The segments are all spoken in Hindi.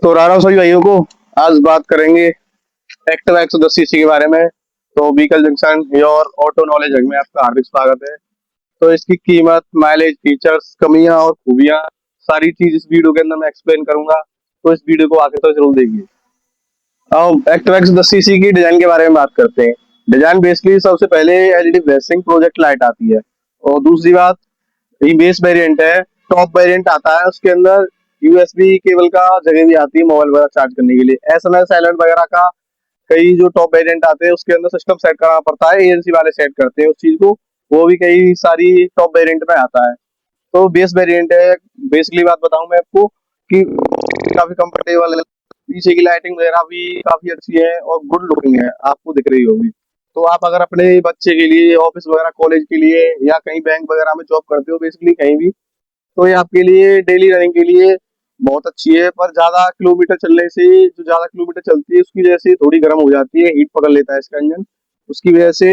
तो राणा सभी भाइयों को आज बात करेंगे एक्टिवा 110 सीसी के बारे में। तो vehicle junction your auto knowledge में आपका हार्दिक स्वागत है। तो इसकी कीमत, माइलेज, फीचर्स, कमियां और खूबियां सारी चीज इस वीडियो के अंदर मैं एक्सप्लेन करूंगा। तो इस वीडियो को आखिर तक जरूर देखिए। अब एक्टिवा 110 सीसी की डिजाइन के बारे में बात करते हैं। डिजाइन बेसिकली सबसे पहले एलईडी फ्लैशिंग प्रोजेक्ट लाइट आती है, और दूसरी बात ये बेस वेरिएंट है। टॉप वेरिएंट आता है, उसके अंदर यूएसबी केबल का जगह भी आती है मोबाइल वगैरह चार्ज करने के लिए। एसएमएस अलर्ट वगैरह का कई जो टॉप वेरिएंट आते हैं उसके अंदर सिस्टम सेट करना पड़ता है, एजेंसी वाले सेट करते हैं उस चीज को। वो भी कई सारी टॉप वेरिएंट में आता है। तो बेस वेरिएंट है। बेसिकली बात बताऊं मैं आपको कि काफी कंफर्टेबल है, पीछे की लाइटिंग वगैरह भी काफी अच्छी है और गुड लुकिंग है, आपको दिख रही होगी। तो आप अगर अपने बच्चे के लिए, ऑफिस वगैरह, कॉलेज के लिए या कहीं बैंक वगैरह में जॉब करते हो, बेसिकली कहीं भी, तो ये आपके लिए डेली रनिंग के लिए बहुत अच्छी है। पर ज्यादा किलोमीटर चलने से, जो ज्यादा किलोमीटर चलती है उसकी वजह से थोड़ी गर्म हो जाती है, हीट पकड़ लेता है इसका इंजन। उसकी वजह से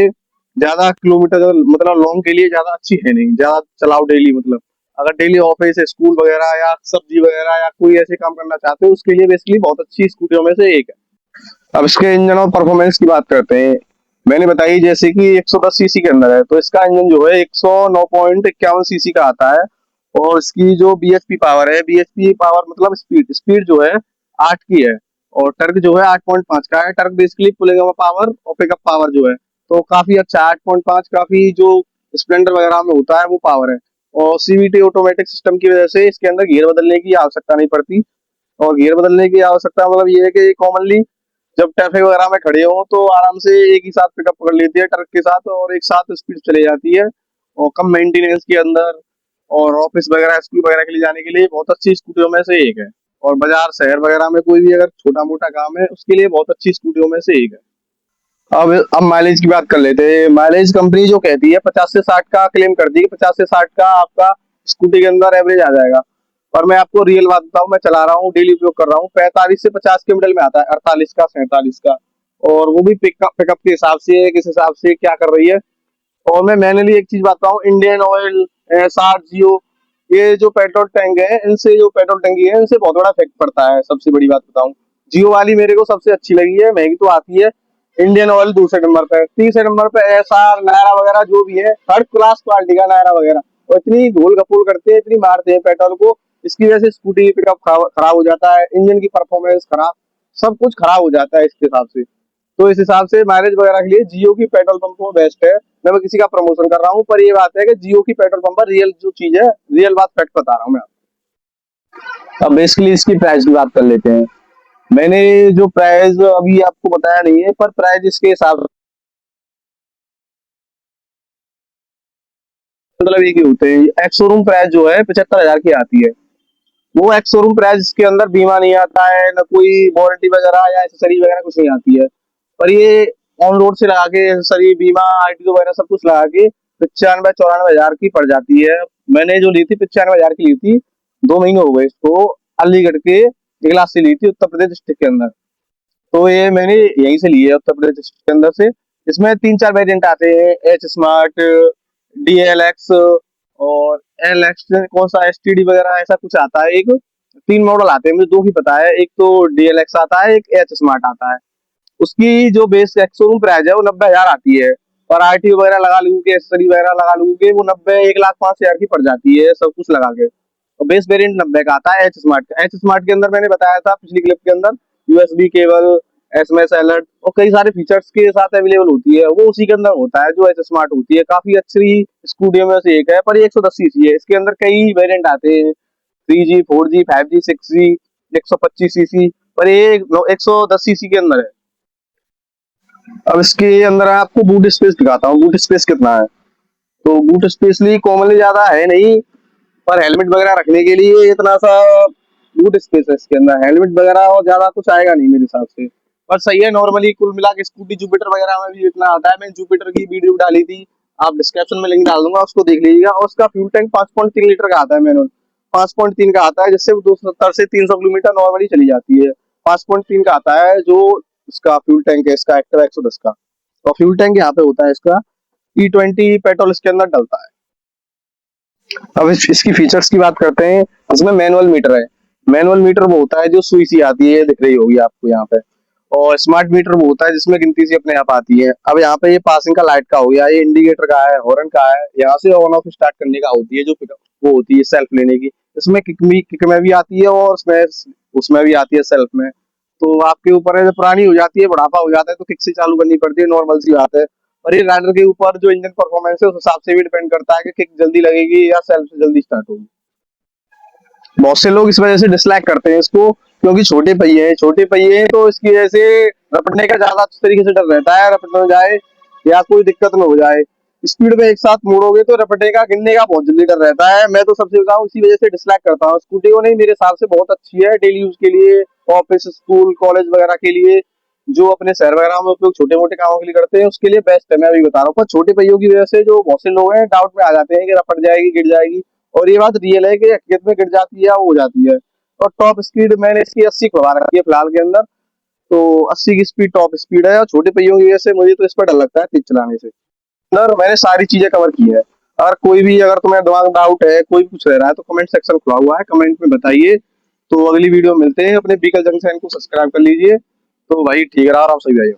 ज्यादा किलोमीटर मतलब लॉन्ग के लिए ज्यादा अच्छी है नहीं, ज्यादा चलाओ डेली। मतलब अगर डेली ऑफिस, स्कूल वगैरह या सब्जी वगैरह या कोई ऐसे काम करना चाहते हो, उसके लिए बेसिकली बहुत अच्छी स्कूटियों में से एक है। अब इसके इंजन और परफॉर्मेंस की बात करते हैं। मैंने बताई जैसे कि 110 सीसी के अंदर है, तो इसका इंजन जो है 109.51 सीसी का आता है। और इसकी जो बीएचपी पावर है, बीएचपी पावर मतलब स्पीड, स्पीड जो है 8 की है। और टर्क जो है 8.5 का है। टर्क बेसिकली पुलिंग पावर और पिकअप पावर जो है तो काफी अच्छा है। 8.5 काफी जो स्प्लेंडर वगैरह में होता है वो पावर है। और सीवीटी ऑटोमेटिक सिस्टम की वजह से इसके अंदर गियर बदलने की आवश्यकता नहीं पड़ती। और गियर बदलने की आवश्यकता मतलब ये है कि कॉमनली जब ट्रैफिक वगैरह में खड़े हो तो आराम से एक ही साथ पिकअप पकड़ लेती है ट्रक के साथ, और एक साथ स्पीड चले जाती है। और कम मेंटेनेंस के अंदर और ऑफिस वगैरह, स्कूल वगैरह के लिए जाने के लिए बहुत अच्छी स्कूटियों में से एक है। और बाजार, शहर वगैरह में कोई भी अगर छोटा मोटा काम है उसके लिए बहुत अच्छी स्कूटियों में से एक है। अब माइलेज की बात कर लेते हैं। माइलेज कंपनी जो कहती है 50 से 60 का क्लेम करती है कि 50 से 60 का आपका स्कूटी के अंदर एवरेज आ जाएगा। पर मैं आपको रियल बात बताऊं, मैं चला रहा हूँ, डेली उपयोग कर रहा हूँ, 45 से 50 के मिडल में आता है, 48 का, 47 का। और वो भी पिकअप पिकअप के हिसाब से, किस हिसाब से क्या कर रही है। और मैं मैनुअली एक चीज बताऊं, इंडियन ऑयल, एसआर, जियो, ये जो पेट्रोल टैंक है, इनसे, जो पेट्रोल टंकी है, इनसे बहुत बड़ा इफेक्ट पड़ता है। सबसे बड़ी बात बताऊं, जियो वाली मेरे को सबसे अच्छी लगी है, महंगी तो आती है। इंडियन ऑयल दूसरे नंबर पे, तीसरे नंबर पे एसआर, नायरा वगैरह जो भी है, थर्ड क्लास क्वालिटी का नायरा वगैरह। और इतनी धूल घपूल करते हैं, इतनी मारते हैं पेट्रोल को, इसकी वजह से स्कूटी पिकअप खराब हो जाता है, इंजन की परफॉर्मेंस खराब, सब कुछ खराब हो जाता है इसके हिसाब से। तो इस हिसाब से माइलेज वगैरह के लिए जियो की पेट्रोल पंप वो बेस्ट है। मैं किसी का प्रमोशन कर रहा हूँ, पर ये बात है कि जियो की पेट्रोल पंप पर रियल जो चीज है, रियल बात फैक्ट बता रहा हूँ मैं आपको। अब बेसिकली इसकी प्राइस की बात कर लेते हैं। मैंने जो प्राइस अभी आपको बताया नहीं है, पर प्राइस इसके हिसाब मतलब एक ही होते हैं। एक्स शोरूम प्राइस जो है 75,000 की आती है। वो एक्स शोरूम प्राइस के अंदर बीमा नहीं आता है, न कोई वारंटी वगैरह या एसेसरी वगैरह कुछ नहीं आती है। पर ये ऑन रोड से लगा के एसेसरी, बीमा, आरटीओ वगैरह सब कुछ लगा के 95-94 हजार की पड़ जाती है। मैंने जो ली थी 95 हजार की ली थी, 2 महीने हो गए इसको। अलीगढ़ के इगलास से ली थी, उत्तर प्रदेश डिस्ट्रिक्ट के अंदर। तो ये मैंने यहीं से ली है, उत्तर प्रदेश डिस्ट्रिक्ट के अंदर से। इसमें 3-4 वेरिएंट आते हैं, एच स्मार्ट, डीएलएक्स और एलएक्स, कौन सा एसटीडी वगैरह ऐसा कुछ आता है। एक 3 मॉडल आते हैं, मुझे 2 ही पता है। एक तो डीएलएक्स आता है, एक एच स्मार्ट आता है। उसकी जो बेस शोरूम प्राइस है वो 90,000 आती है। और आरटीओ वगैरह लगा लूँ के, एसेसरी वगैरह लगा लूँ के, वो 90, 1,05,000 की पड़ जाती है, सब कुछ लगा के। और बेस वेरिएंट 90 का आता है एच स्मार्ट का। एच स्मार्ट के अंदर मैंने बताया था पिछली क्लिप के अंदर, यूएसबी केबल, एसएमएस अलर्ट और कई सारे फीचर्स के साथ अवेलेबल होती है, वो उसी के अंदर होता है जो एच स्मार्ट होती है। काफी अच्छी स्कूटियों में से एक है, पर ये 110 सीसी है। इसके अंदर कई वेरिएंट आते हैं, 3G, 4G, 5G, 6G, 125 CC, पर ये 110 सीसी के अंदर है। अब इसके अंदर आपको बूट स्पेस दिखाता हूँ, बूट स्पेस कितना है। तो बूट स्पेस ली कॉमनली ज्यादा है नहीं, पर हेलमेट वगैरह रखने के लिए इतना सा बूट स्पेस है इसके अंदर। हेलमेट वगैरह और ज्यादा कुछ आएगा नहीं मेरे हिसाब से, पर सही है नॉर्मली। कुल मिला के स्कूटी जुपिटर वगैरह में भी इतना आता है। मैंने जुपिटर की वीडियो डाली थी, आप डिस्क्रिप्शन में लिंक डाल दूंगा, उसको देख लीजिएगा। और उसका फ्यूल टैंक 5.3 लीटर का आता है, मैनुअल 5.3 का आता है, जिससे 270 से 300 किलोमीटर नॉर्मली चली जाती है। 5.3 का आता है जो इसका फ्यूल टैंक है, इसका एक्टिवा 110 का। और फ्यूल टैंक यहाँ पे होता है इसका E20 पेट्रोल इसके अंदर डलता है। अब इसकी फीचर्स की बात करते हैं। इसमें मैनुअल मीटर है, मैनुअल मीटर वो होता है जो सुई सी आती है, दिख रही होगी आपको यहाँ पे। और स्मार्ट मीटर वो होता है जिसमें गिनती सी अपने आप आती है। अब यहाँ पे ये पासिंग का लाइट का हो गया, ये इंडिकेटर का है, हॉर्न का है, यहाँ से ऑन ऑफ स्टार्ट करने का होती है जो पिकअप वो होती है सेल्फ लेने की। इसमें किक में भी आती है और उसमें उसमें भी आती है सेल्फ में। तो आपके ऊपर है, जब पुरानी हो जाती है, बुढ़ापा हो जाता है, तो किक से चालू करनी पड़ती है, नॉर्मल सी बात है। और ये राइडर के ऊपर जो इंजन परफॉर्मेंस है उस हिसाब से भी डिपेंड करता है कि किक जल्दी लगेगी या सेल्फ से जल्दी स्टार्ट होगी। बहुत से लोग इस वजह से डिसलाइक करते हैं इसको, क्योंकि छोटे पहिए हैं तो इसकी वजह से रपटने का ज्यादा अच्छे तरीके से डर रहता है, रपट न जाए या कोई दिक्कत न हो जाए। स्पीड में एक साथ मोड़ोगे तो रपटने का, गिरने का बहुत जल्दी डर रहता है। मैं तो सबसे बताऊं इसी वजह से डिसलाइक करता हूँ स्कूटी को। नहीं, मेरे हिसाब से बहुत अच्छी है डेली यूज के लिए, ऑफिस स्कूल कॉलेज वगैरह के लिए, जो अपने शहर वगैरह में उपयोग छोटे मोटे कामों के लिए करते हैं उसके लिए बेस्ट है। मैं अभी बता रहा हूँ, पर छोटे पहियों की वजह से जो बहुत से लोग हैं डाउट में आ जाते हैं कि रपट जाएगी, गिर जाएगी। और ये बात रियल है कि हकीकत में गिर जाती है, वो हो जाती है। और टॉप स्पीड मैंने इसकी 80 करवा रखी है फिलहाल के अंदर। तो 80 की स्पीड टॉप स्पीड है, और छोटे पहियों की वजह से मुझे तो इस पर डर लगता है तेज चलाने से। अंदर मैंने सारी चीजें कवर की है। अगर कोई भी, अगर तुम्हें दिमाग में डाउट है, कोई पूछ रहा है, तो कमेंट सेक्शन खुला हुआ है, कमेंट में बताइए। तो अगली वीडियो मिलते हैं। अपने व्हीकल जंक्शन को सब्सक्राइब कर लीजिए। तो भाई ठीक है, आराम से भाई।